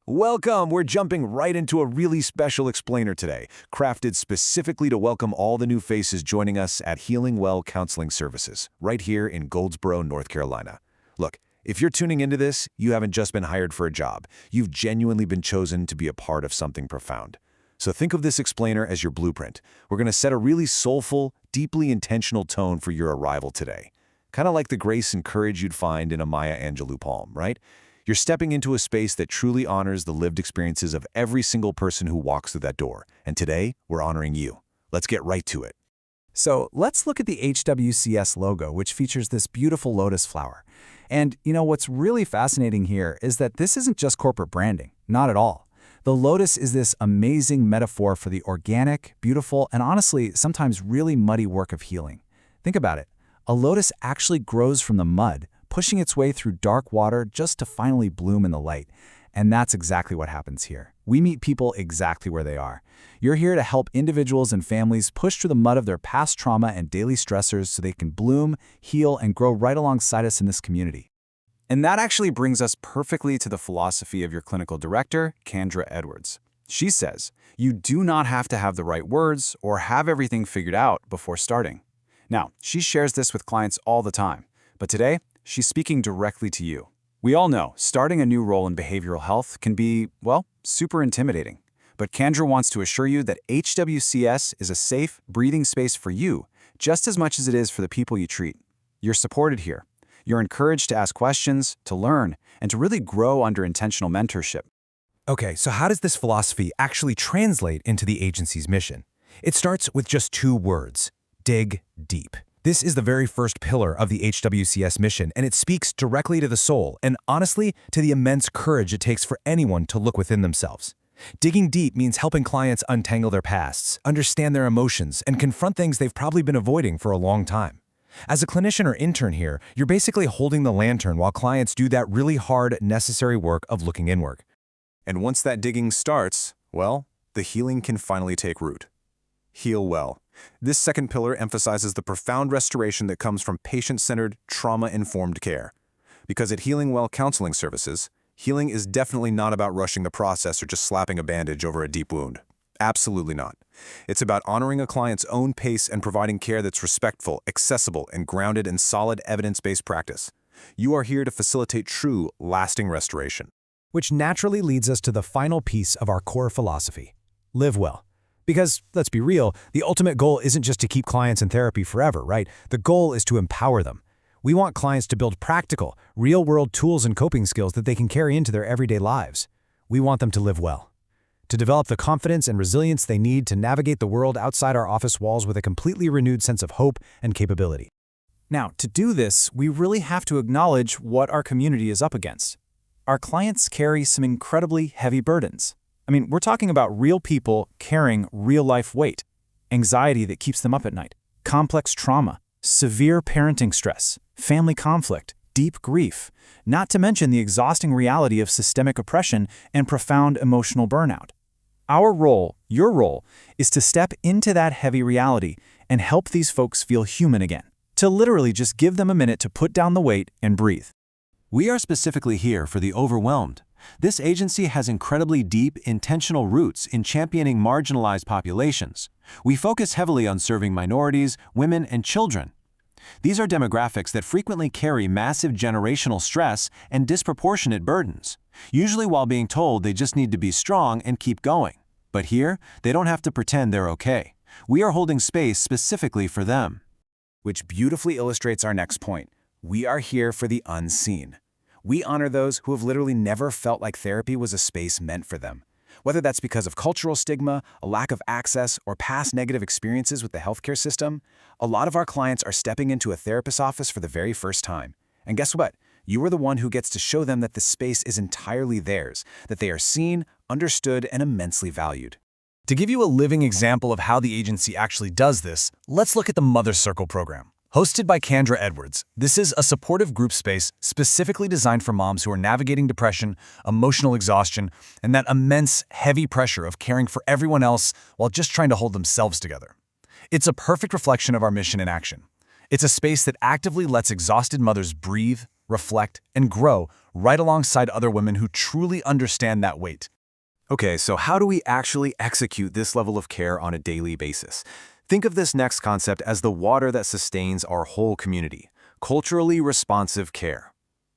Welcome! We're jumping right into a really special explainer today, crafted specifically to welcome all the new faces joining us at Healing Well Counseling Services, right here in Goldsboro, North Carolina. Look, if you're tuning into this, you haven't just been hired for a job. You've genuinely been chosen to be a part of something profound. So think of this explainer as your blueprint. We're going to set a really soulful, deeply intentional tone for your arrival today. Kind of like the grace and courage you'd find in a Maya Angelou poem, right? You're stepping into a space that truly honors the lived experiences of every single person who walks through that door. And today, we're honoring you. Let's get right to it. So let's look at the HWCS logo, which features this beautiful lotus flower. And what's really fascinating here is that this isn't just corporate branding, not at all. The lotus is this amazing metaphor for the organic, beautiful, and honestly, sometimes really muddy work of healing. Think about it. A lotus actually grows from the mud, pushing its way through dark water just to finally bloom in the light. And that's exactly what happens here. We meet people exactly where they are. You're here to help individuals and families push through the mud of their past trauma and daily stressors so they can bloom, heal, and grow right alongside us in this community. And that actually brings us perfectly to the philosophy of your clinical director, Kendra Edwards. She says, you do not have to have the right words or have everything figured out before starting. Now, she shares this with clients all the time, but today, she's speaking directly to you. We all know starting a new role in behavioral health can be, well, super intimidating. But Kendra wants to assure you that HWCS is a safe, breathing space for you, just as much as it is for the people you treat. You're supported here. You're encouraged to ask questions, to learn, and to really grow under intentional mentorship. Okay, so how does this philosophy actually translate into the agency's mission? It starts with just two words: dig deep. This is the very first pillar of the HWCS mission, and it speaks directly to the soul and, honestly, to the immense courage it takes for anyone to look within themselves. Digging deep means helping clients untangle their pasts, understand their emotions, and confront things they've probably been avoiding for a long time. As a clinician or intern here, you're basically holding the lantern while clients do that really hard, necessary work of looking inward. And once that digging starts, well, the healing can finally take root. Heal well. This second pillar emphasizes the profound restoration that comes from patient-centered, trauma-informed care. Because at Healing Well Counseling Services, healing is definitely not about rushing the process or just slapping a bandage over a deep wound. Absolutely not. It's about honoring a client's own pace and providing care that's respectful, accessible, and grounded in solid evidence-based practice. You are here to facilitate true, lasting restoration. Which naturally leads us to the final piece of our core philosophy: live well. Because, let's be real, the ultimate goal isn't just to keep clients in therapy forever, right? The goal is to empower them. We want clients to build practical, real-world tools and coping skills that they can carry into their everyday lives. We want them to live well, to develop the confidence and resilience they need to navigate the world outside our office walls with a completely renewed sense of hope and capability. Now, to do this, we really have to acknowledge what our community is up against. Our clients carry some incredibly heavy burdens. We're talking about real people carrying real-life weight, anxiety that keeps them up at night, complex trauma, severe parenting stress, family conflict, deep grief, not to mention the exhausting reality of systemic oppression and profound emotional burnout. Our role, your role, is to step into that heavy reality and help these folks feel human again, to literally just give them a minute to put down the weight and breathe. We are specifically here for the overwhelmed. This agency has incredibly deep, intentional roots in championing marginalized populations. We focus heavily on serving minorities, women, and children. These are demographics that frequently carry massive generational stress and disproportionate burdens, usually while being told they just need to be strong and keep going. But here, they don't have to pretend they're okay. We are holding space specifically for them. Which beautifully illustrates our next point. We are here for the unseen. We honor those who have literally never felt like therapy was a space meant for them. Whether that's because of cultural stigma, a lack of access, or past negative experiences with the healthcare system, a lot of our clients are stepping into a therapist's office for the very first time. And guess what? You are the one who gets to show them that the space is entirely theirs, that they are seen, understood, and immensely valued. To give you a living example of how the agency actually does this, let's look at the Mother Circle program. Hosted by Kendra Edwards, this is a supportive group space specifically designed for moms who are navigating depression, emotional exhaustion, and that immense, heavy pressure of caring for everyone else while just trying to hold themselves together. It's a perfect reflection of our mission in action. It's a space that actively lets exhausted mothers breathe, reflect, and grow right alongside other women who truly understand that weight. Okay, so how do we actually execute this level of care on a daily basis? Think of this next concept as the water that sustains our whole community: culturally responsive care.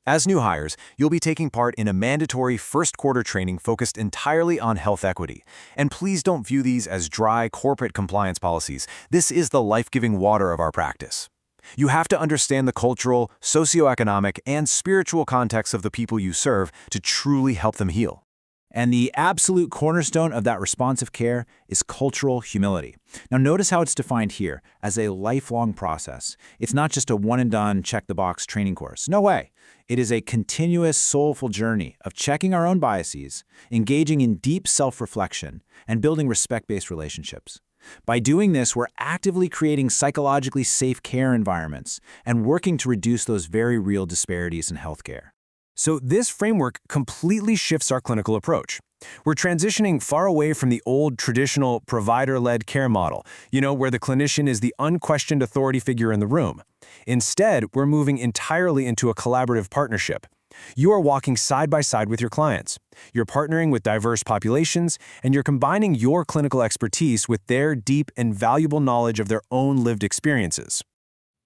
As new hires, you'll be taking part in a mandatory first-quarter training focused entirely on health equity. And please don't view these as dry corporate compliance policies. This is the life-giving water of our practice. You have to understand the cultural, socioeconomic, and spiritual context of the people you serve to truly help them heal. And the absolute cornerstone of that responsive care is cultural humility. Now notice how it's defined here as a lifelong process. It's not just a one-and-done, check-the-box training course. No way. It is a continuous, soulful journey of checking our own biases, engaging in deep self-reflection, and building respect-based relationships. By doing this, we're actively creating psychologically safe care environments and working to reduce those very real disparities in healthcare. So this framework completely shifts our clinical approach. We're transitioning far away from the old traditional provider-led care model, where the clinician is the unquestioned authority figure in the room. Instead, we're moving entirely into a collaborative partnership. You are walking side by side with your clients. You're partnering with diverse populations, and you're combining your clinical expertise with their deep and valuable knowledge of their own lived experiences.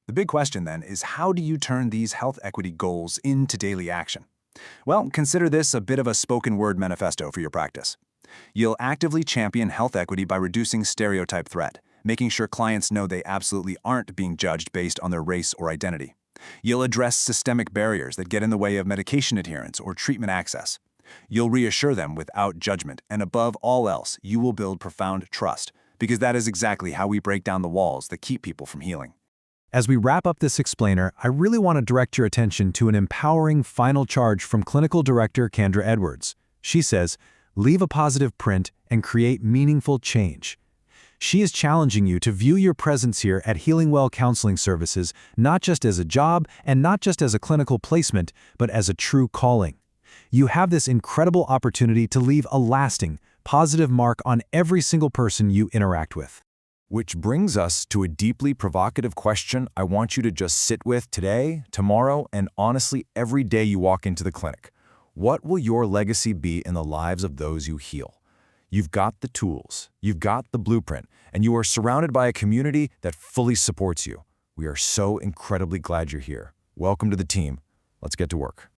The big question then is, how do you turn these health equity goals into daily action? Well, consider this a bit of a spoken word manifesto for your practice. You'll actively champion health equity by reducing stereotype threat, making sure clients know they absolutely aren't being judged based on their race or identity. You'll address systemic barriers that get in the way of medication adherence or treatment access. You'll reassure them without judgment, and above all else, you will build profound trust, because that is exactly how we break down the walls that keep people from healing. As we wrap up this explainer, I really want to direct your attention to an empowering final charge from Clinical Director Kendra Edwards. She says, "Leave a positive print and create meaningful change." She is challenging you to view your presence here at Healing Well Counseling Services not just as a job and not just as a clinical placement, but as a true calling. You have this incredible opportunity to leave a lasting, positive mark on every single person you interact with. Which brings us to a deeply provocative question I want you to just sit with today, tomorrow, and honestly every day you walk into the clinic. What will your legacy be in the lives of those you heal? You've got the tools, you've got the blueprint, and you are surrounded by a community that fully supports you. We are so incredibly glad you're here. Welcome to the team. Let's get to work.